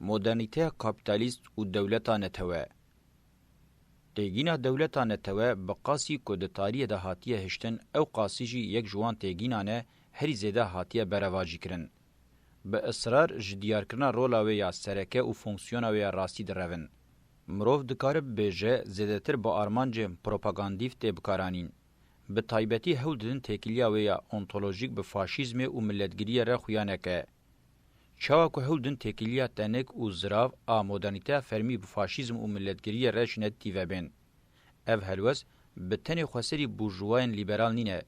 مدرنیته کاپیتالیست و دولتا نتوه تیگینا دولتا نتوه بقاسی که ده تاریه ده هاتیه هشتن او قاسی جی یک جوان تیگینانه هری زیده هاتیه برواجی کرن. به اصرار جدیار کرنا رولاوی یا سرکه و فونکسیوناوی راستی درون. مروف دکاره بیجه زیده تر با آرمانج پروپاگاندیف تی بکارانین. به تایبتی هول دن تکیلیاوی یا انتولوژیک به فاشیزم و ملتگیری را خویانه که. چاوا که هول دن تکیلیا تنک و زراف آ مدرنیته فرمی به فاشیزم و ملتگیری را شند تیوه بین. اف هلوز به تنی خواسری بورژواین لیبرال نینه.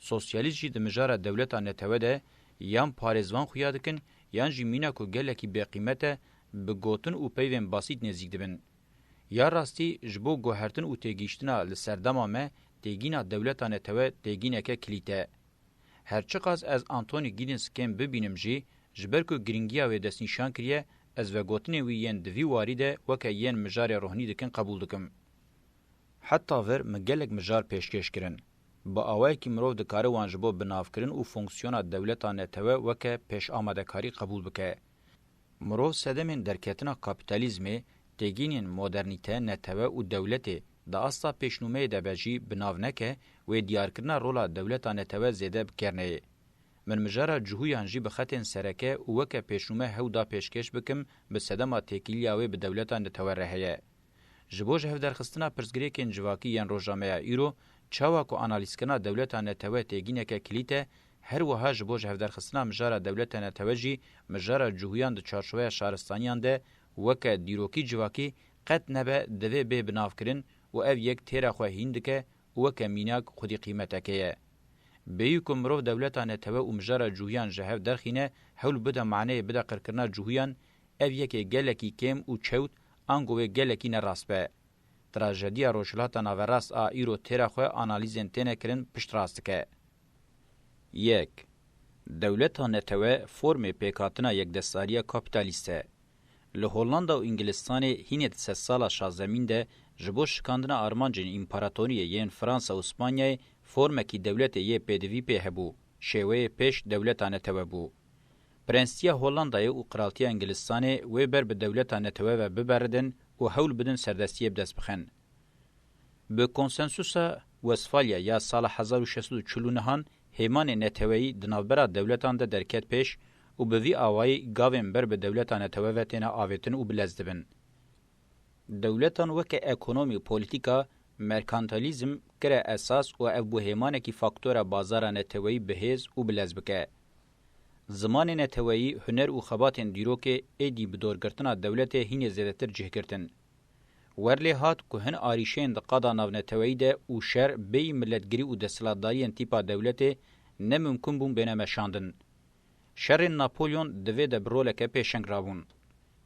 سوسیالیست جی دمجاره دولتا نتوه ده یان پارزوان خویا دکن یان جی مینا کو گلکی به قیمته به گوتن او پیوین باسیت نزدیک دبن. یا راستی جبو گوهرتن او تیگیشتنا لسردما مه تیگینا دولتا نتوه تیگینه که کلیته. هرچقاز از آنتونی گیدنس کم ببینم جی جبر کو گرینگیا و دست نشان کریه از وگوتنی وی ین دوی واریده وکه ین مجار روحانی دکن قبول دکم. حتی ور مگلک مجار پیشکش کرن. با آوائی که مروف دکاره وانجبو بناف کرن و فونکسیونا دولتا نتوه وکه پیش آمده کاری قبول بکه. مروف سدمین درکتنا کابیتالیزمی تیگینین مدرنیته نتوه و دولتی دا استا پیشنومه دبجی بناف نکه و دیار کرنا رولا دولتا نتوه زیده بکرنه. من مجاره جهویان جی بخطین سرکه و وکه پیشنومه هو دا پیشکش بکم به سدما تکیلیاوی به دولتا نتوه رهیه. جبوج هف درخستنا پرسگری که انجواکی ین روژامه ایرو چاوا کو انالیز کنا دولتا نتوه تیگینه که کلیته هر وها جبوج هف درخستنا مجاره دولتا نتوه جی مجاره جهویان ده چارشوه شهرستانیان ده وکه دیروکی جواکی قد نبه دوه به بناف کرن و او یک تیره خواه هندکه وکه میناک خودی قیمتکه. بیو که مروف دولتا نتوه و مجاره جهویان جهف درخینه حول بده معنی بده قرکرنا جهویان او یک گلکی کم و چوت انگوه گلکی نراست به. تراژدیا روشلاتا ناوراست ایرو تیره خواه آنالیزن تینه کرن پشت راست که. 1. دولتا نتوه فرم پیکاتنا یک دستاری کابیتالیسته. لهولاندا و انگلستان هینت 3 سالا شازمین ده جبو شکاندنا آرمانجن امپراتوریه یین فرانسا و اسپانیای فرمکی دولت یه پدوی په هبو شوی پیش دولت نتوه بو پرنسیا هولندای او قرالتیا انگلستان و بر به دولت نتوه و ببردن و حول بدن سردستی بدس بخن به کنسنسوس وستفالیا یا سال 1649 هیمان نتوهی دنابرا دولتان ده درکت پیش و به وی آوای گاوین بر به دولت نتوه و تینا آویتن و بلزدبن دولتان وکه اکونومی و پولیتیکا مرکانتالیزم کره اساس و ابو هیمانه کی فاکتور بازار نتوی بهز و بلزبکه زمان نتوی هنر و خباتن دیروکه ایدی بدورگرتنا دولت هین زیادتر جهگرتن ورلی هات که هن آریشین ده قادا ناو نتوی ده و شر بی ملتگری و دستلاتداری انتیپا دولت نممکن بون بینه مشاندن شر ناپولیون دوی ده برولکه پیشنگ رابون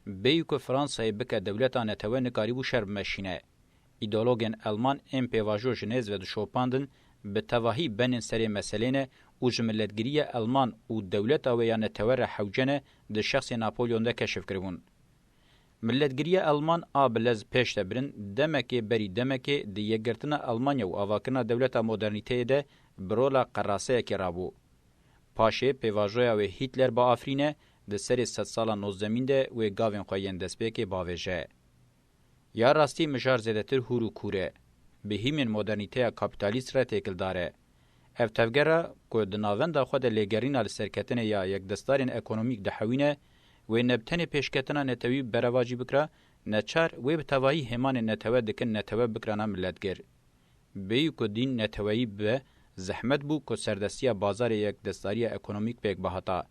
بیو که فرانسای بکه دولتا نتوی نکاری بو شر بمشینه ایدئولوژن آلمان ام پیواژو ژنز و شوپاندن به تواهی بنن سری مسئله او جملتگیری آلمان او دولت او یا نتور حوجنه د شخص ناپولیون ده کشف کړون ملتگیری آلمان ابلز پیش تبرن دمکه بری دمکه د یګرتنه آلمانیا او اواکنه دولت مدرنیته ده برولا قراسه کی رابو پاشه پیواژو او هیتلر با افرینه د سری 100 سالا 19 ده و گاوین خوین دسپیک باوجه یا راستی مجار زیدتر هورو کوره به هیمین مدرنیته کابیتالیست را تکل داره. اف تفگره که دناوند خود لگرین آل سرکتن یا یک دستارین اکونومیک دحوینه و نبتن پیشکتنا نتوی برواجی بکره نچار و بتواهی همان نتوه دکن نتوه بکرانه ملتگر. بیو که دین نتوهی به زحمت بو که سردستی بازار یک دستاری اکونومیک پیک بحطا.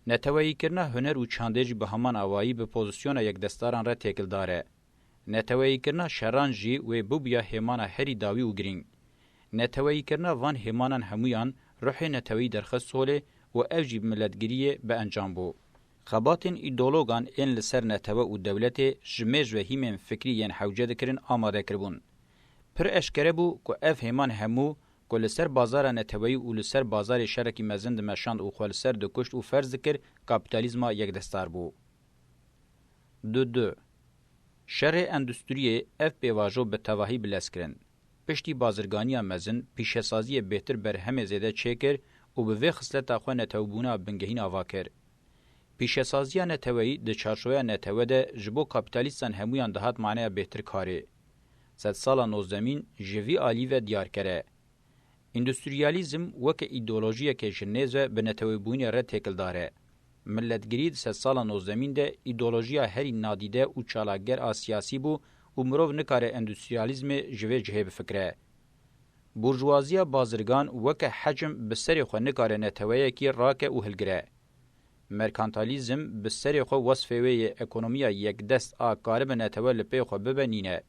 نتوهی کرنه هنر و چاندیج به همان آوایی به پوزیسیون یک دستاران را تکل داره. نتوی کرنا شران جی و بوبیا هیمانا هری داوی و گرینگ. نتوی کرنا وان هیمانان همویان روح نتوی درخست سوله و اوجی ملتگیریه به انجام بو. خباتن ایدولوگان این لسر نتوی و دولت جمیج و هیمن فکری ین حوجه دکرن آماده کربون. پر اشکره بو که اف هیمان همو که لسر بازار نتوی و لسر بازار شرکی مزند مشاند و خالسر دکشت و فرض کر کابیتالیزما یک دستار بو. 2. شر اندستریه اف پیواژو به تواهی بلسکرن. پشتی بازرگانی مزن پیشسازی بهتر بر همه زیده چکر و به وی خصلت خو نتوبونه بنگهین آوا کر. پیشسازی نتوی د چارچوبه نتوه ده جبو کاپیتالیستان همویان دهات معنی بهتر کاری. 100 سالا نوزدمین جوی آلی و دیار کره. اندستریالیزم وک ایدئولوژی که جنیزه به نتوی بوینی را تکل داره. ملتگرید 100 سالا نوزدمین ده ایدئولوژی هری نادیده و چالاگر آسیاسی بو و مروف نکاره اندستریالیزم جوی جهه بفکره. بورژوازیا بازرگان وک حجم بسری خو نکاره نتوی کی راکه او هلگره. مرکانتالیزم بسری خو وصفه وی اکونومیا یک دست آکاره به نتوی لپی خو ببنینه.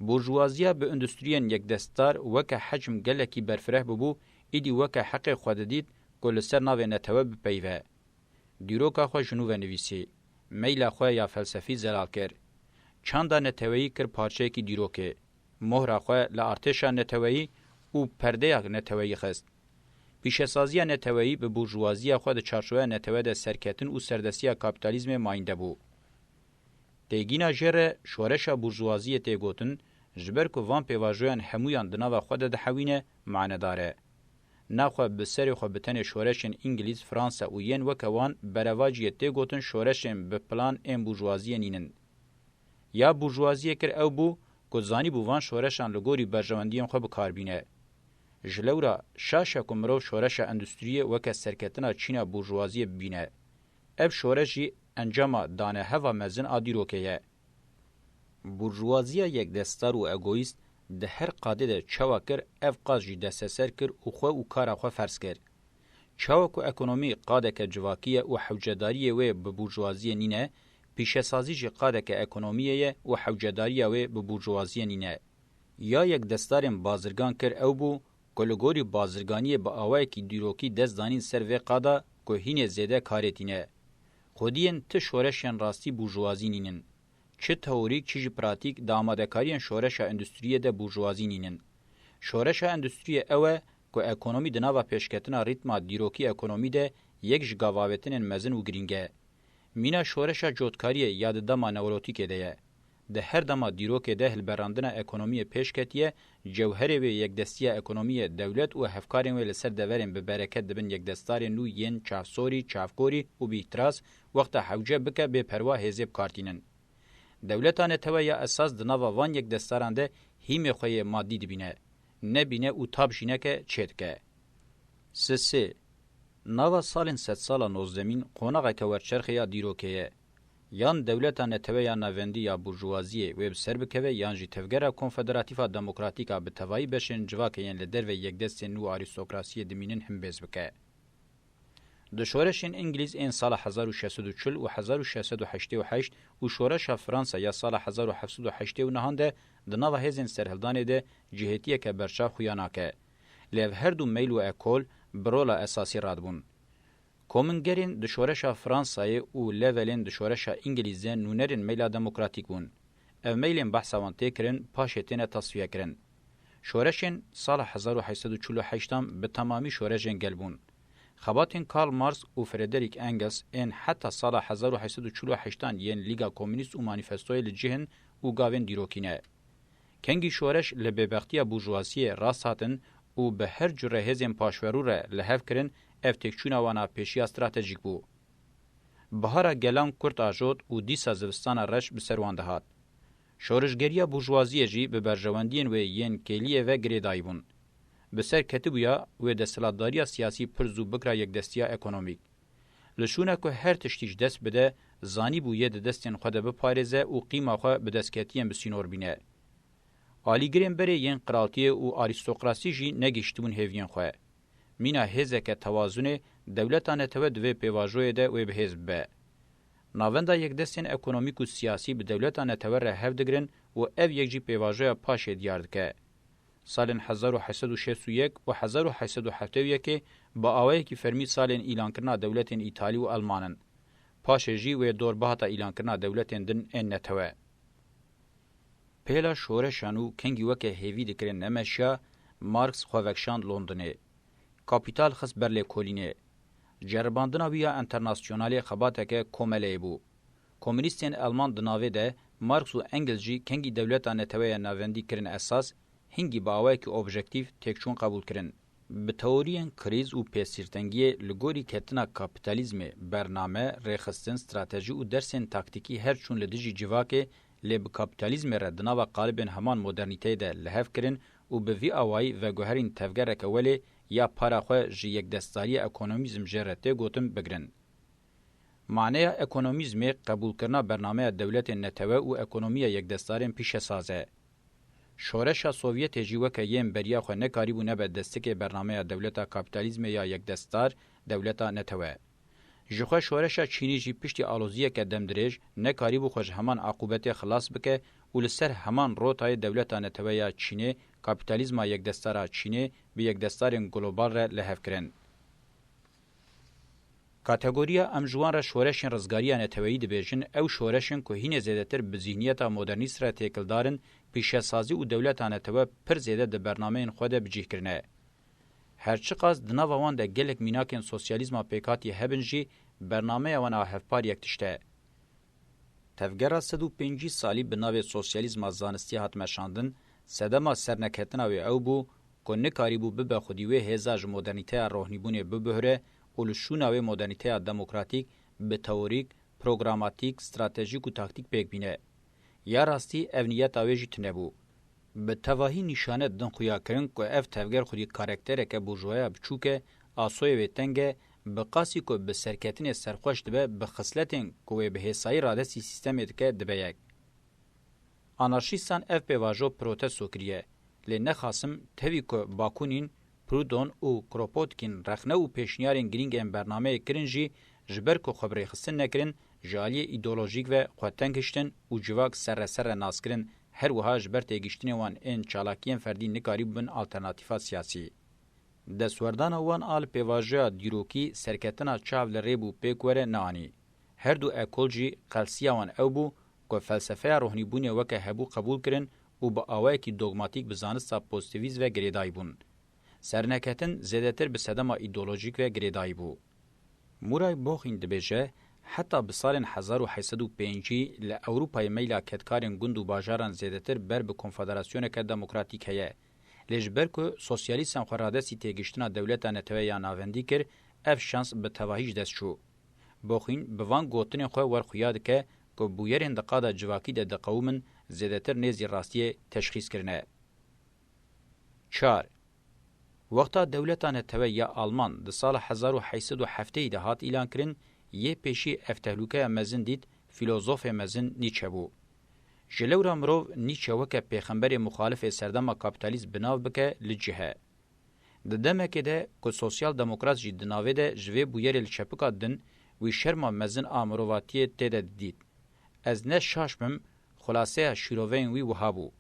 بورژوازیا به اندستریان یک دستار وک حجم گلکی برفره ببو ایدی وک حق خود دید گل سر ناو نتوه بپیوه. دیروکا خو جنو و نویسی. میل خو یا فلسفی زلال کر. چاندا نتوهی کر پارچه کی دیروکه. مهر خو لارتشا نتوهی او پرده نتوهی خست. پیشسازی نتوهی به بورژوازیا خو د چارچوبه نتوه د سرکتن او سردستی کاپیتالیزم ماینده بو. تیگینا جره شورشا بورژوازی تیگوتن جبر کو وان پیواژویان همویان دنا و خود د حوینه معنی داره. نخو بسری خو بتن شورشن انگلیز فرانسه او ین وکوان برواجی تیگوتن شورشن به پلان ام بورژوازی نینن. یا بورژوازی کر او بو گزانی بو وان شورشان لګوري برژوندیم خو به کاربینه. جلورا شاشه کومرو شورشا اندستری وک سرکتنا چینا بورژوازی بینه. اف شورشی انجام دانه هوا مزن آدیروکیه. بورژوازیا یک دستار و اگویست ده هر قاده ده چوا کر اف قاز جی دست سر کر و خو و کارا خو فرس کر. چوا کو اکونومی قاده که جواکیه و حوجداریه و به بورژوازی نینه، پیشسازی جی قاده که اکونومیه و حوجداریه و به بورژوازی نینه. یا یک دستارم بازرگان کر او بو کلگوری بازرگانی با آوه کی دیروکی دست دانین سر و قاده که هین زیده کارتینه. خودین ته شورشین راستی بورژوازی نینن. چه تئوریک چه پراتیک دامادکاریان شورشا اندستریه ده بورژوازی نینن. شورشا اندستریه اوه که اکونومی دناوا پیشکتنا ریتما دیروکی اکونومی ده یک جگاواوتنن مزن و گرینگه. مینا شورشا جوتکاریه یاد دما نوروتیکه ده. ده هر دما دیروکه ده هلبراندنا اکونومی پیشکتیه جوهره و یک دستیه اکونومی دولت و هفکارین و لسر دورین به برکت دبن یک دستار نو ین چافسوری چافکوری و بیتراس وقت حوجه بکه به پروا حزب کارتینن. دولتانه تویا اساس دناوا وان یک دستارنده هیم خوی مادی دبینه. نبینه او تاب جینه که چیدکه. سه ناوا سالین 100 سالا نوزدمین قوناغه که ورچرخه یا دیروکه یان دولتانه تویا نوندی یا بورژوازی و بسر بکوه یان جی تفگره کنفدراتیفا دموکراتیکا به توایی بشن جواکه ین لدر و یک دست نو آریستوکراسی دمینن هم بیز بکه. د شورشین انگلیز این سال 1640 و 1688 و شورش فرانسه یا سال 1789 ده د نوو هزین سرهلدان ده جهتیه که برشا خویاناکه. لیو هر دو میل و اکول برولا اساسی رادبون. کومنگرین د شورش فرانسه او لیولین د شورش انگلیزه نونرین میلا دموکراتیک بون. او میلین بحثوان تکرن پاشتین تصفیه کرن. شورشین سال 1848 به تمامی شورشین گلبون. خباتین کارل مارکس و فردریک انگلز این حتی سال 1848 ین لیگا کمونیست و مانیفستوی لجهن و گاوین دیروکینه. کنگی شورش لببختیا بورژوازی راست هاتن و به هر جره هزین پاشورو را لحف کرن افتکچونا وانا پیشی استراتژیک بو. بهارا گلان کرد آجود و دیسا زوستان رش بسروان دهات. شورشگریا بورژوازی جی به برجواندین و ین کلیه و گریدای بون. بسر کتبویا و دستلاتداری سیاسی پرزو بکرا یک دستیا اکونومیک. لشونه که هر تشتیج دست بده زانی بویه ده دستین خود بپارزه و قیمه خود بدستکتیم بسینور بینه. آلیگرین بره ین قرالتیه و آریستوکراسی جی نگیشتون هیوین خواه. مینا هزه که توازونه دولتانه توه دوی پیواجوه ده و به حزب به. ناونده یک دستین اکونومیک و سیاسی به دولتانه توه ره هفدگرن و او یک جی پیواجوه پاشه دیارد که. سالن 1861 و 1871 با آوایی که فرمی سالن ایلان کرنا دولتین ایتالی و آلمانن. پاشه جی و دوربهاتا ایلان کرنا دولتین دن این نتوه. پیلا شورشانو کنگی وکه هیوی دکرن نمشا مارکس خوکشاند لندنه. کاپیتال خس برلی کولینه. جرباندنا ویا انترناسیونالی خباته که کومله بو. کمونیستین آلمان دناوه ده مارکس و انگلز جی کنگی دولتا نتوه ناوندی کرن اساس هنگی باوه که اوبژکتیو تکچون قبول کرن. به تئورین کریز او پیسیرتنگی لگوری کتنا کاپیتالیزم برنامه رخصتن استراتژی او درسن تاکتیکی هر چون لدیجی جواکه لب کاپیتالیزم ردنا و قالبن همان مدرنیته ده لهف کرن او به وی اوای و گوهرین تفگر کولی یا پاراخو جی یک دستاری اکونومیزم جرته گوتم بگرن. معنی اکونومیزم قبول کرنا برنامه دولت نتوه او اکونومی یک دستارین پیش سازه. شورش سوویت جیوکه یم بریا خو نکاریبو نه به دستک برنامه دولت کاپیتالیزم یا یک دستار دولت نتوه. جخوا شورش چینی جی پشتی آلوزیه که دمدرج نکاریبو خوش همان عقوبت خلاص بکه و لسر همان روتای دولت نتوه یا چینی کاپیتالیزم یک دستار چینی به یک دستار گلوبال را لحف کرن. کاتگوریا امجوان را شورشن رزگاری نتوهی دبیجن او شورشن که هین زیدتر به ذهنیت مدرنیست را تیکل دارن پیشسازی و دولت نتوه پر زیده ده برنامه خود بجیه کرنه. هرچی قاز دناوان ده گلک میناکن سوسیالیزم پیکاتی هبنجی برنامه وان هفپار یک تشته. تفگره 105 سالی بناوی سوسیالیزم زانستی هات مشاندن سدما سرنکتناوی او بو که نکاریبو ببه خودیوی هزاج مدرنیته روحنیبونه ببهره اولشوناوی مدرنیته دموکراتیک به تئوریک، پروگراماتیک، استراتژیک و تاکتیک پیک بینه. یا راستی اونیت آویجی تنبو. به تواهی نشانه دن خویا کرن که اف تفگر خودی کارکتره که بورژوایا بچوکه آسوی و تنگه به قاسی که به سرکتین سرخوش دبه به خصلتین که به حسایی رادسی سیستمی دکه دبه یک. آنارشیستان اف پیواجو پروتستو کریه. لی نخاسم تاوی که باکونین پرودون او کروپوتکین رخنه او پیشنیارین گرینگ ام برنامه کرنجی جبر که خبری خستن نکرن جالی ایدولوژیک و خواتنگشتن او جواک سر ناسکرن هر وها جبر تیگشتن وان این چالاکین فردی نکاری بن آلترناتیفا سیاسی. دستوردان وان آل پیواجه دیروکی سرکتنا چاو لریبو پیکوره نانی. هر دو اکولجی قلسیا وان او بو که فلسفه روحنی بونی وکه هبو قبول کرن او با آوه کی دوگماتیک بزانستا پوزیتیویز و گریدای بون. سرنکتن زیادتر به صدما ایدولوژیک و گریدایی بو. مورای بوخین دبیجه حتی بسال 1805 لأوروپای میلا کتکارین گند و باجاران زیادتر بر به کنفدراسیون که دموکراتیک هیه. لجبر که سوسیالیستان خورادسی تیگشتنا دولت نتوه یا ناوندی کر اف شانس به تواهیج دست شو. بوخین بوان گوتن خواه ورخویاد که بویرین دقادا جواکی ده دقومن زیادتر نیزی راستی تشخیص کرنه. 4. وقتا دولتان نتوه یا آلمان ده سال 1807 ده هات اعلان کرن یه پیشی افتهلوکه مزن دید فیلوزوف مزن نیچه بو. جلورا مروف نیچه وکه پیغمبر مخالف سردما کابیتالیزم بناو بکه لجهه. ده دمکه ده که سوسیال دموکرات جی دناوه ده جوه بویر الچپکا دن وی شرما مزن آمروواتی تیده دید. از نه شاشمم خلاصه شیروین وی وحابو.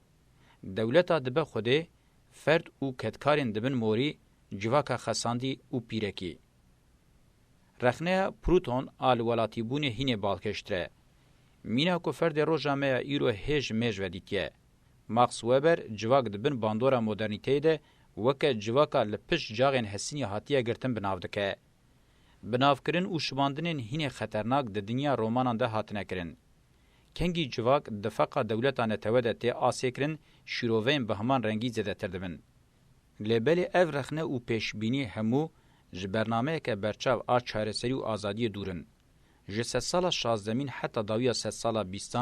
دولتا دبه خوده فرد او کتکارین دبن موری جواکا خساندی او پیرکی. رخنه پروتون آل ولاتی بونه هینه بالکشتره. مینا کو فرد روزامه ایرو هج مج ودیتیه. ماکس وبر جواک دبن باندورا مدرنیته ده وکه جواکا لپش جاغین حسینی هاتیه گرتن بناودکه. بناوکرین او شباندنین هینه خطرناک ده دنیا رومانان ده هاتنه کرن. کنگی جواک دفاقا دولتانه توده تی آسیکرن شیروین به همان رنگی زده تردبن. لبلی او رخنه او پیشبینی همو جبرنامه که برچاو آر چارسری و آزادی دورن. جسد سال 16 حتی داویا 3 سال 20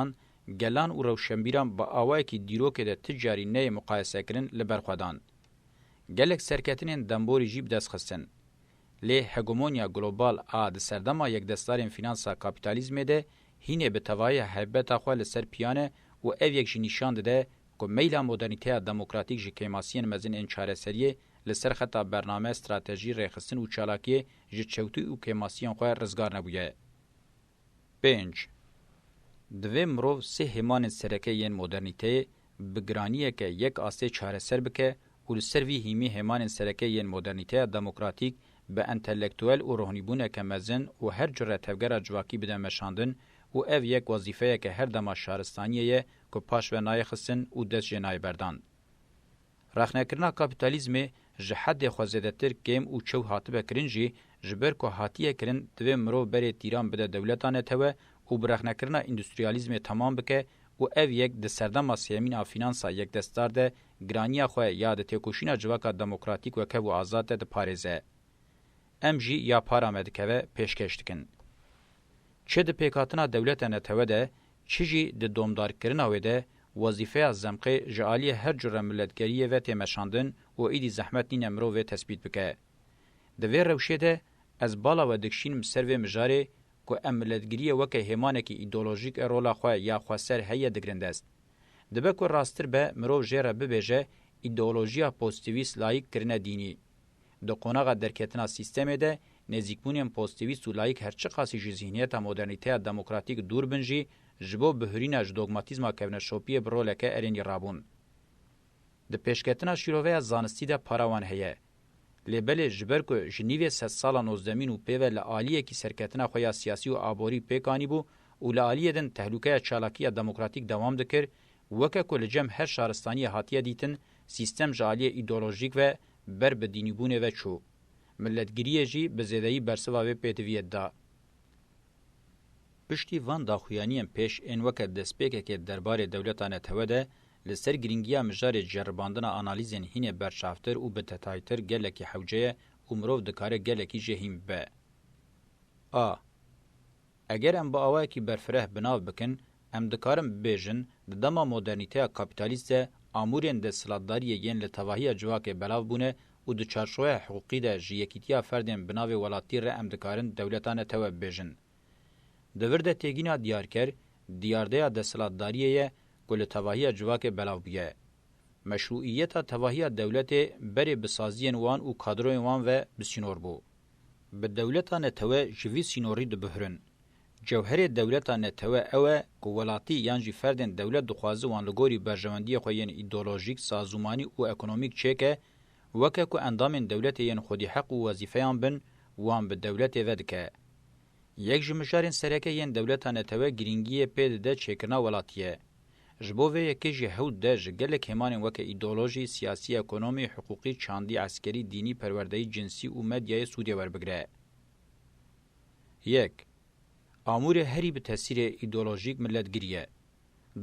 گلان و روشنبیران با آوائی که دیروکه ده تجاری نه مقایسه کرن لبرخوادان. گلک سرکتنین دنبوری جیب دست خستن. لی هگمونیا گلوبال آد سردما یک دستارین فینانسا کابیتالیزم ده هینه به توای حبت اخوال سر پیانه و او یک نشان ده که میلا مدرنیته دموکراتیک جی کیماسین مزین انچاره سریه لسر خطا برنامه استراتژی ریخستن و چالاکی جی چوتی و کیماسیون خواه رزگار نبویه. 5. دوی مروف سه همان سرکه ین مدرنیته بگرانیه که یک آسته چاره سر بکه و لسر وی هیمی همان سرکه ین مدرنیته دموکراتیک به انتلیکتوال و روحنیبونه که مزن و هر جره تفگر جواکی بده مشاندن و او یک وظیفه که هر دما شهرستانیه که پاش و نای خستن و دست جنای بردان. رخنکرنا کابیتالیزم جحد خوزیدتر کم و چو هاتبه کرنجی جبر که هاتیه کرن دوی مرو بری تیران بده دولتانه توه و برخنکرنا اندستریالیزم تمام بکه و اف یک د سردما سیمین فینانسا یک دستار ده گرانیا خو یا د تکوشینا جواکا دموکراتیک و کو آزاد ده پاریزه ام جی یا پارامدکوه پیشکش دکن چه د پیکاتنا دولت نتوه ده چه جی د دومدار کرنا و ده وظیفه از زمقه جعالی هر جور ملتگریه و تیمشاندن و ایدی زحمت نین امرو و تثبیت بکه. دوی روشه ده از بالا و دکشین مسر و مجاره که املتگریه وکه هیمانه که ایدولوژیک رولا خواه یا خواه هیه دگرنده است. دبه که راستر به مرو جیره ببیجه ایدولوژیا پوزیتیویست لایک کرنه دینی. دو قوناغ درکتنا سیستمه ده نزیکمونیم پوزیتیویست و لایک هرچه خاصی جی ذهنیت مدرنیته دموکراتیک دور بنجی جبو بهرینه دوگماتیزما کونه شوپی برولکه ارینی رابون. د پیشکتنا شیروه زانستی ده پاراوان هیه. لبل جبر کو جنیو 100 سال 19 و پیو لالیه کی سرکتنا خویا سیاسی و آبوری پیکانی بو او لالیه دن تهلوکه چالاکی دموکراتیک دوام دکر وکه کل جم هر شهرستانی هاتیه دیتن سیستم جالی ایدئولوژیک و بر بدینیبونه و چو ملتگیریه جی بزیدهی برسوا و پیتویت دا. پشتی وان داخویانیم پیش این وکه دسپیکه که دربار دولتانه توده لسر گرینگیا مجار جرباندن آنالیزین هینه برشافتر و بتتایتر گلکی حوجه امروف دکاره گلکی جهیم به. اگر ام با آوه کی برفره بناو بکن ام دکارم بیجن دما مدرنیته کاپیتالیست آمورین ده سلطداری ین لتواهی جواک بلاو بونه و دو چارشوه حقوقی ده جیکیتیا فردین بناو ولاتی ره ام دکارن دولتانه تو بیجن. دورده تیگینا دیارکر دیارده ده سلطداریه کل تواهی جواک بلاو بیه. مشروعیت تواهی دولت بری بسازین وان و کادروین وان و بسینور بو. به دولتانه تو جوی سینوری ده بهرن. جوهر دولتانه تو اوه کوولاتی یانجی فردن دولت دخوازه وان لگوری برجواندی خوین ایدولوژیک سازومانی و اکونومیک چیکه وکه کو اندامین دولت ین خودی حق و وظیفهان بن وان به دولت ودکه. یک جمشارین سرکه ین دولتانه تو گرینگی پید ده چیکرنا ولاتیه. جبوه یکی جهود ده جگلک همان وکه ایدولوژی سیاسی اکونومی حقوقی چاندی عسکری دینی پروردهی جنسی و مدیای سوریه وربگره. یک آمور هری به تاثیر ایدئولوژیک ملتگریه.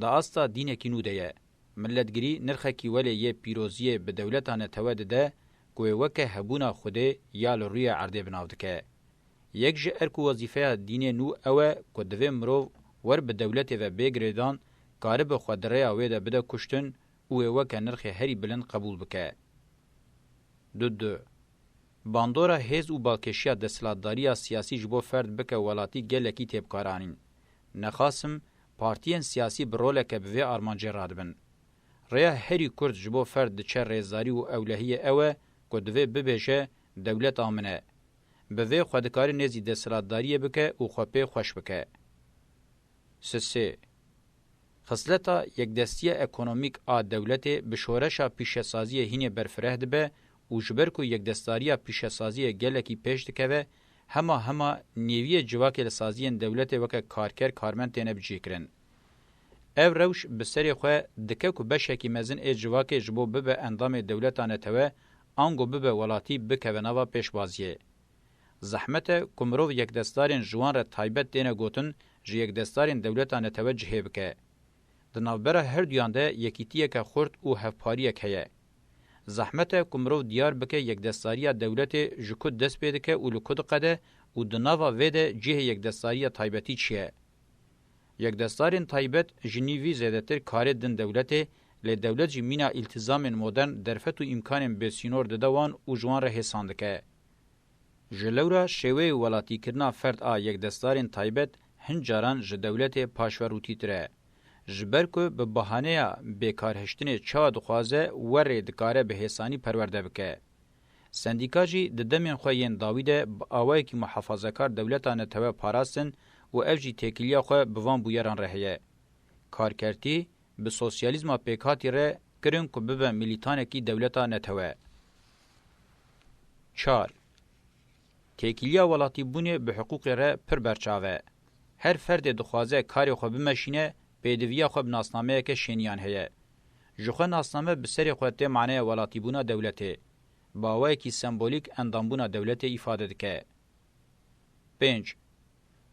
دا استا دین کینوده یه. ملتگری نرخه کی ولی یه پیروزیه به دولتانه توده ده گوه وکه هبونا خوده یا لروی عرده بناودکه. یک جه ارکو وظیفه دین نو اوه که دوه مرو ور به دولت و بگریدان کاره به خودره آوه بده کشتن اوه وکه نرخه هری بلند قبول بکه. دو باندورا هز و بالکشیا دسلاتداری سیاسی جبو فرد بکه ولاتی گلکی تبکارانین. نخاسم پارتین سیاسی برولک به آرمانجه رادبن. ریا هری کرد جبو فرد چه ریزاری و اولهی اوه کدوه ببیشه دولت آمنه. به خودکاری نزی دسلاتداری بکه و خوپه خوش بکه. سه خصلتا یک دستی اکونومیک آ دولت بشورشا پیشسازی هینه برفره دبه و جبر کو یک دستاریا پیشسازی گلکی پیش دکوه هما نیوی جواک لسازی دولت وکه کارکر کارمن تینه بجیکرن. او روش بسری خواه دکه کو بشکی مزن ای جواک جبو ببه اندام دولتانه توه آنگو ببه ولاتی بکوه نوا پیش بازیه. زحمت کمرو یک دستارین جوان را تایبت تینه گوتن جی یک دستارین دولتانه توه جهه بکه. دنابره هر دیانده یکیتیه که خورد و هفپاریه که زحمت کمرو دیار بکه یک دستاری دولت جکود دست پیده که و لکود قده و دناوا ویده جه یک دستاری تایبتی چیه. یک دستارین تایبت جنیوی زیدتر کار دن دولت لی دولت جی مینا التزام مدرن درفت و امکان بسینور ددوان و جوان را حسانده که. جلورا شوی ولاتی کرنا فرد یک دستارین تایبت هنجاران ج دولت پاشوروتی تره. جبرکو به بهانه بیکارهشتن چا دخوازه وره دکاره به حسانی پرورده بکه. سندیکاجی ددمین خوین داویده با آوائی که محافظه کار دولتانه توه پاراستن و افجی تکیلیا خواه بوان بویران رهیه. کارکرتی به سوسیالیزما پیکاتی ره کرن که ببه ملیتانه کی دولتانه توه. 4. تکیلیا ولاتی بونه به حقوق ره پر برچاوه. هر فرد دخوازه کاری خواه بمشینه پیدویا خوب ناسنامه که شینیان هیه. جخوا ناسنامه بسری خودته معنی ولاتی بونا دولته. باوی کی سمبولیک اندامبونا دولته ایفاده دکه. 5.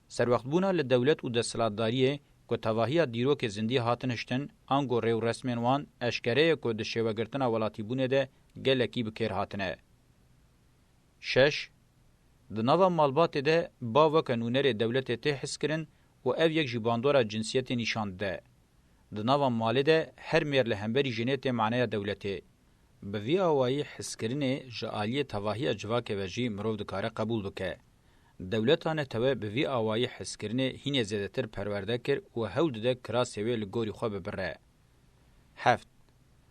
سروقت بونا لدولت و دستلاتداریه کو تواهی دیروک زندی هاتن هشتن انگو ریو رسمین وان اشکره کو د شیوگرتنا ولاتی بونه ده گلکی بکر هاتنه. 6. د نوا مالبات ده با و قانونر دولت ته حس کرن و او یک جباندورا جنسیت نشان ده. د نوا مال ده هر میر لهمبری جنیت معنی دولته. به وی اوایی حس کرنه جالی تواهی جواک وجی مرو دکاره قبول بکه. دولتانه توه به وی اوایی حس کرنه هینه زیادتر پرورده کر و هول ده کراسوی لگوری خواه ببره. 7.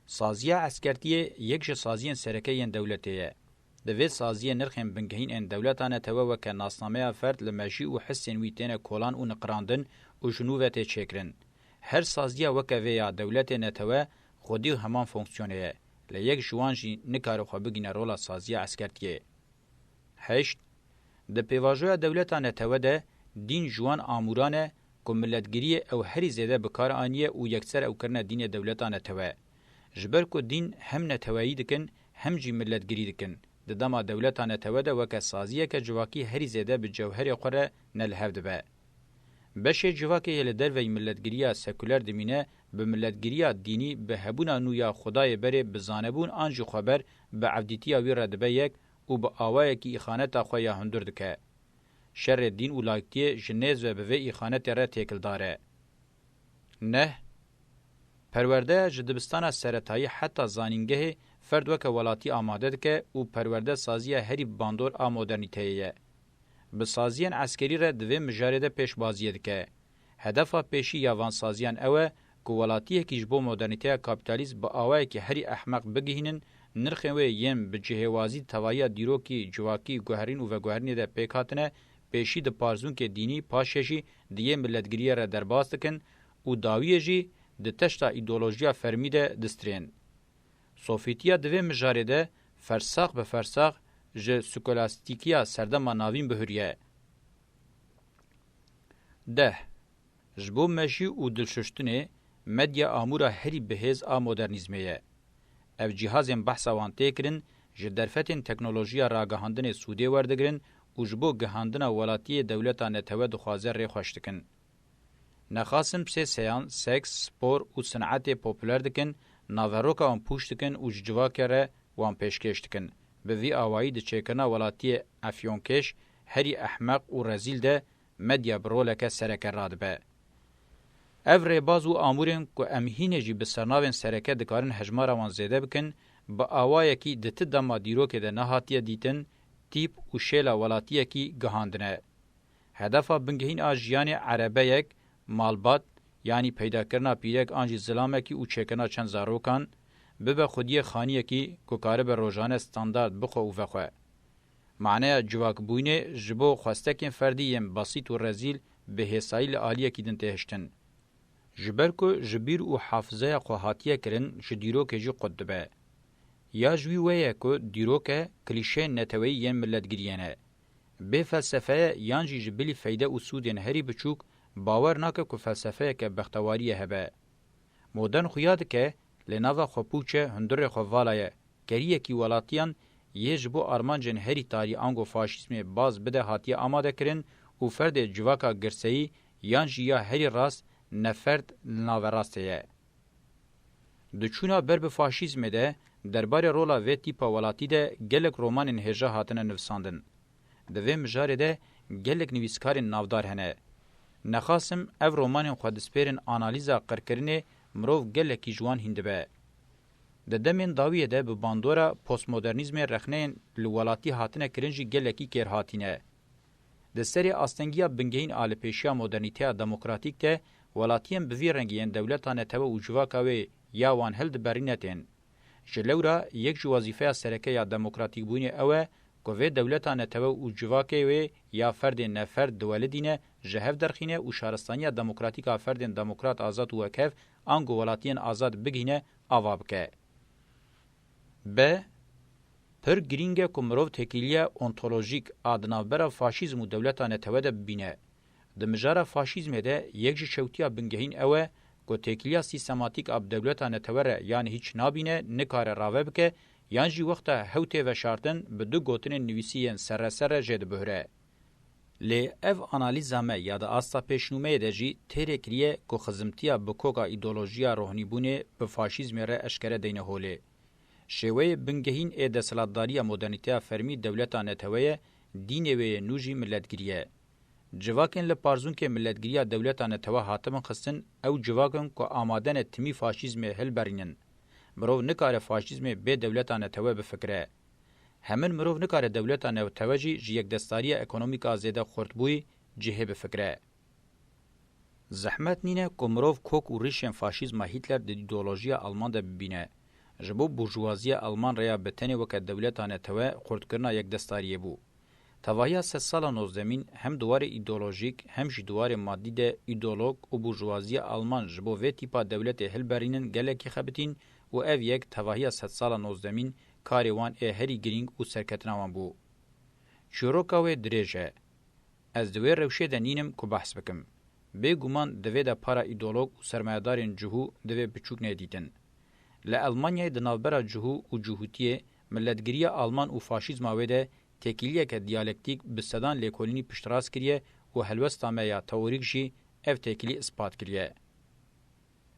سازیه عسکرتیه یک جه سازیین سرکه دولتیه. دوی سازیه نرخیم بنگهین ان دولتانه توه وکه ناسنامه فرد لمجی و حسین ویتین کولان و نقراندن و جنوبت چکرن. هر سازیه وکه ویا دولت نتوه خودی همان فونکسیونه. لیک جوانجی نکاره خواه بگینه رولا سازیه عسکرتیه. 8. د پیواژویا دولتانه توه ده دین جوان آمورانه که ملتگیری او هری زیده بکار آنیه و یکسر او کرنه دین دولتانه توه. جبر که دین هم نتوهی دکن هم جی ملتگیری دکن. د دما دولتانه توه ده وکه سازیه که جواکی هری زیده به جوهر خوره نلحف دبه. بشه جواکی یل در وی ملتگیری سکولر دمینه به ملتگیری دینی به هبونا نویا خدای بره بزانبون آنجو خبر به عبدیتی وی ردبه یک او با آوائه کی ایخانتا خویا هندر دکه. شر دین و لایکتی جنیز و به ایخانت را تکل داره. 9. پرورده جدبستان سرطایی حتی زانینگه فرد وک ولاتی آماده دکه او پرورده سازی هری باندور آ مدرنیتهیه. به سازیان عسکری را دوی مجارده پیش بازیه دکه. هدفا پیشی یاوان سازیان اوه که ولاتیه کیش بو مدرنیته کابیتالیزم با آوائه که هری احمق بگهینن نرخوی یم به جهوازی توایی دیروکی جواکی گوهرین و گوهرین ده پیکاتنه پیشی ده پارزون که دینی پاششی دیه ملتگریه را درباست کن و داویه جی ده تشتا ایدولوژیا فرمی ده دسترین. سوفیتیا دوی مجاره ده فرساق به فرساق جه سکولاستیکیا سردما ناوین بهریه. 10. جبو مجی و دلششتنه مدیا آمورا هری بهز آ مدرنیزمیه. او جهازین بحثا وان تکرن جه درفتین تکنولوژیا راگهاندن سوده وردگرن و جبو گهاندن ولاتی دولتانه توه دخوازه ری خوشتکن. نخاسم پسی سیان، سکس، سپور و صنعت پوپولر دکن ناوروکا وان پوشتکن و جواکه ره وان پیشکشتکن. به وی آوائی ده چکرنا ولاتی افیونکش هری احمق و رزیل ده مدیا برولکه سرکه رادبه. او ریباز و آمورین که امهینه جی بسرناوین سرکه دکارن حجمارا وان زیده بکن با آوائه کی دت دما دیروکه ده نهاتیه دیتن تیپ و شیلا ولاتیه کی گهاندنه. هدفا بنگهین آجیان عربه یک مالبات یعنی پیدا کرنا پیرک آنجی ظلامه کی و چکرنا چند زاروکان به خودی خانیه کی که کاره به روزانه استاندارد بخو و وخواه. معنی جواک بوینه جبو خواستکین فردی یم بسیط و رزیل به حسایل آلیه کی دن تهشتن. جبر کو جبیر و حافظه قوهاتیه کرن جدیرو که جی قدبه. یا جوی ویه که دیرو که کلیشه نتوی ین ملت گریانه. به فلسفه یانجی جبلی فیده و سودین هری بچوک باور ناکه که فلسفه که بختواریه هبه. مودن خویاد که لناوا خوپوچه هندر خوالایه کریه کی ولاتیان یه جبو آرمانجن هری تاری آنگو فاشیسم باز بده هاتیه آماده کرن و فرد جواکا گرسهی یانجی یا هری راست نفرد ناوراسته. دچونا بر به فاشیسم ده درباره رولا و تیپا ولاتی ده گلک رومانین هجا هاتنه نویساندن. دوی مجاره ده گلک نویسکارین نافدار هنه. نخاسم او رومانین خودسپیرین آنالیزا قرکرینه مروف گلکی جوان هندبه. ده دمین داویه ده به باندورا پوست مدرنیزم رخنین لولاتی هاتنه کرنجی گلکی کر هاتینه. ده سری آستنگیا بنگهین آل پیشیا مدرنیتیا دموکراتیک ده ولاتیم بوی رنگین دولتانه تبا و جواکاوی یا وان هلد برینتین. جلورا یک جو وظیفه سرکه یا دموکراتیک بونی اوه که دولتانه تبا و جواکاوی یا فرد نفرد دولدینه جهف درخینه و شهرستانی دموکراتیکا فرد دموکرات آزاد و وکف آنگو ولاتین آزاد بگینه آواب که. ب. پر گرینگه کمروف تکیلیه انتولوژیک آدنابرا فاشیزم و دولتانه توده ببینه. د مجاره فاشیزم ده یک شوتیا بنگهین اوه که تکیلیا سیستماتیک اب دولتانه توره یعنی هیچ نابینه نکاره راوه بکه یعنی جی وقتا هوته و شارتن به دو گوتن نویسیین سر جد بهره. لی اف انالیزا ما یا د آستا پیشنومه ده جی تیره کریه که خزمتیا بکوکا ایدولوژیا روحنی بونه به فاشیزم ره اشکره دینه هوله. شوی بنگهین ای دسالتداریا مدرنیتیا فرمی دولتا نتویه دینه وی نوجی ملتگیریه. جواکن لپارزون که ملتگیریا دولتا نتوه حاتمن خستن او جواکن که آمادن تمی فاشیزم هل برینن. مرو نکاره فاشیزم به دولتا نتوه بفکره. همین مرو نکاره دولتا نتوه جی یک دستاری اکونومیکا زیده خورتبوی جهه بفکره. زحمت نینه که مرو کوک و ریشن فاشیزم هیتلر د ایدئولوژیا آلمان ده ببینه. جبو بورژوازی آلمان ریا بتنی وکه دولتا نتوه خورتکرنا یک دستاریه بو. تواهی 3 سال نوزدمین هم دوار ایدئولوژیک هم جی دوار مادی ده ایدئولوگ و بورژوازی آلمان جبو و تیپا دولت هلبرینن گلکی خبتین و او یک تواهی 3 سال نوزدمین کاریوان هری گرینگ و سرکتناوان بو. چوروکاوی دریجه. از دوی روشه دنینم که بحث بکم. بگومان دوی ده پارا ایدئولوگ و سرمایدارین جهو دوی بچوک ندیدن. لألمانیای دنالبرا جهو و جهوتیه ملتگیری آلمان و فاشیزم آویده تکیلیه که دیالکتیک بسدان لیکولینی پشتراز کریه و هلوستامه یا تئوریک جی اف تکیلی اثبات کریه.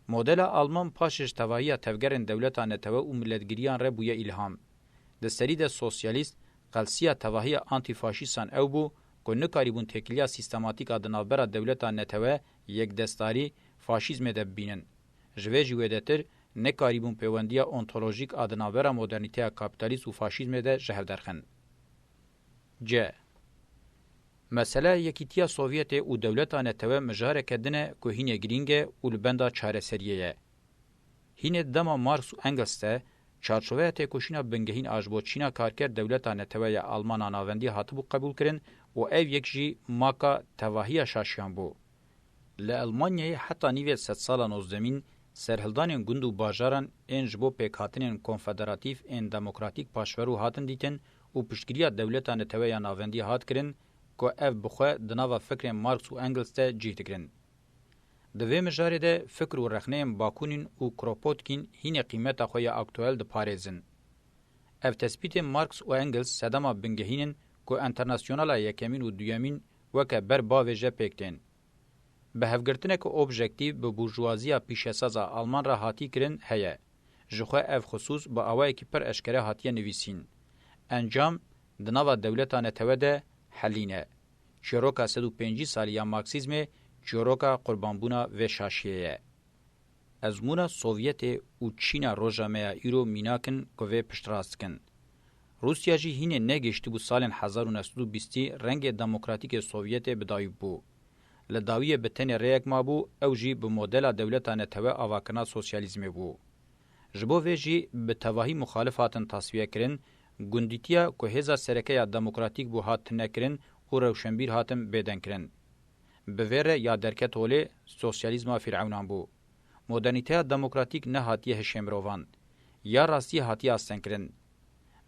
مدل آلمان پاشش تواهی تفگرن دولتا نتوه و ملتگیریان ره بویه الهام. دستری ده سوسیالیست قلسیه تواهی آنتی فاشیستان او بو که نکاریبون تکیلیا سیستماتیک دنالبرا دولتا نتوه یک دستاری فاشیزم ده بینن. جوه جویده تر نکاریبون پیوندیا اونتولوژیک آدناورا مدرنیته کاپیتالیست و فاشیزم ده جهر درخن. ج. مسئله یکیتیا سوویت و دولتا نتوه مجاره کدنه که هینه گرینگه و لبنده چاره سریه. هینه دما مارکس و انگلس ده چارچوه تکوشینا بنگهین آجبو چینا کارکر دولتا نتوه یا آلمان آناوندی حاتبو قبول کرن و او یک جی ماکا تواهی شاشیان بو. لألمانیای حتی نیوه 100 سال نوزدمین سرهلدانین گند و باجاران این جبو پیکاتنین کنفدراتیف این دموکراتیک پاشورو هاتن دیتن و پشتگیری دولتا نتوه یا ناوندی هات کرن که اف بخواه دناوا فکر مارکس و انگلس ده جیت کرن. دوی مجاری ده فکر و رخنه باکونین و کروپوتکین هین قیمت خواه اکتوال ده پاريزن. اف تثبیت مارکس و انگلس صدما بنگهینن که انترناسیونالا یکمین و دویمین وکه بر باویجه پیکتین. به هفگرتنه که اوبژکتیو به بورژوازیا پیشسازا آلمان را هاتی کرن هیه. جخواه اف خصوص با اوای که پر اشکره هاتیه نویسین. انجام دناوا دولتا نتوه ده حلینه. چیروکا 105 سالی مارکسیزم چیروکا قربانبونا و شاشیه. ازمونا سوویت و چینا روژامه ایرو میناکن که و پشتراست کن. روسیا جی هینه نگشتی بو سالن 1920 رنگ دموکراتیک سوویت بدایب بو. لداویه بتن ریک ما بو او جی به مدل دولتا نتوه آواکنا سوسیالیزم بو. جبو و جی به تواهی مخالفاتن تصویه کرن گندیتیا که هزا سرکه دموکراتیک بو هات نکرن و روشنبیر هاتم بیدن کرن. بویره یا درکت هوله سوسیالیزم فرعونان بو. مدرنیته دموکراتیک نه هاتیه هشمروان. یا راستی هاتیه استن کرن.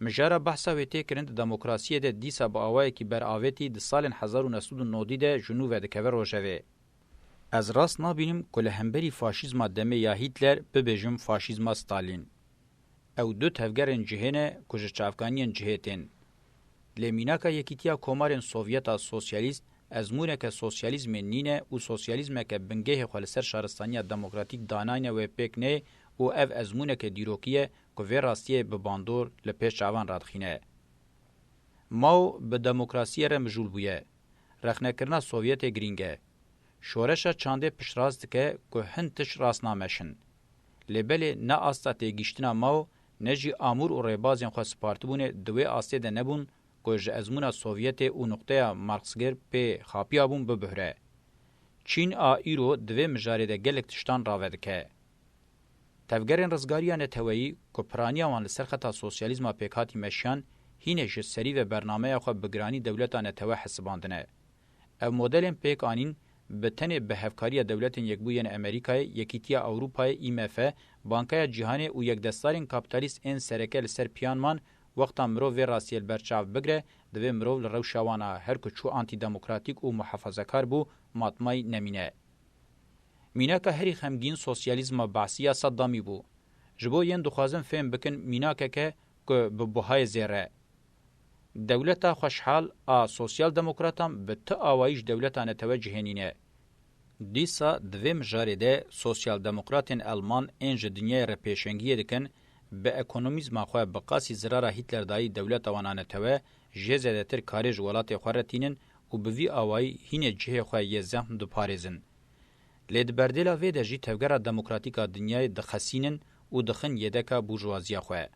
مجاره بحثا ویته کرند دموکراسی ده دیسا با آوائی که بر آویتی ده سال 1990 ده جنوب ده کور روژوه. از راست نابینم که لهمبری فاشیزما دمه یا هیتلر ببیجم فاشیزما ستالین. او دو تفگرن جهنه کجه چافگانین جهتین. لیمیناکا یکیتیا کومارن سوویتا سوسیالیست ازمونه که سوسیالیزم نینه و سوسیالیزم که بنگه خالصر شهرستانی دموکراتیک داناینه و پیکنه و او ازمونه که دیروکیه که وی راستیه به باندور لپیش چاوان رادخینه. ماو به دموکراسی را مجول بویه. رخنه کرنا سوویت گرینگه. شورشا چانده پشراست که هنتش راست نامشن. لبله نه آستا تیگیشتنا ماو نجی آمور و ریبازین خواه سپارتبونه دوی آسته ده نبون که ازمونا سوویت و نقطه مارکسگر پی خاپیابون ببهره. چین ایرو دوی مجاره ده گلک تشتان راوده که. تفگرین رزگاریان تویی که پرانیاوان لسرخطا سوسیالیزما پیکاتی مشیان هینه جسری و برنامه خود بگرانی دولتان توی حساباندنه. او مدلین پیک آنین به تنه به هفکاری دولتین یکبوین امریکای، یکیتیا اوروپای IMF، بانکای جهانی و یک دستارین کابیتالیست این سرکه لسر پیانمان وقتا مرو وی راسیل برچاو بگره دوی مرو لروشاوانا هر کچو آنتی دموکراتیک و محافظه‌کار بو ماتمای نمینه. میناکا هری خمگین سوسیالیزم بعثیه صدامی بو. جبو ین دخوازن فهم بکن میناکا که به بهای زیره. دولتا خوشحال آ سوسیال دموکراتان به تا آوایش دولتانه توجهنینه. دیسا دویم جاره ده سوسیال دموکراتین المان انج دنیای را پیشنگیه دکن به اکونومیزم خواه بقاسی زرارا هیتلر دایی دولت وانانه توه جزده تر کارج ولات خوارتینن و به وی آوائی هین جه خواه یه زهم دو پارزن. لید بردیلا وی ده جی توگره دموکراتیکا دنیای دخسینن و دخن یدکا بورژوازیا خواه.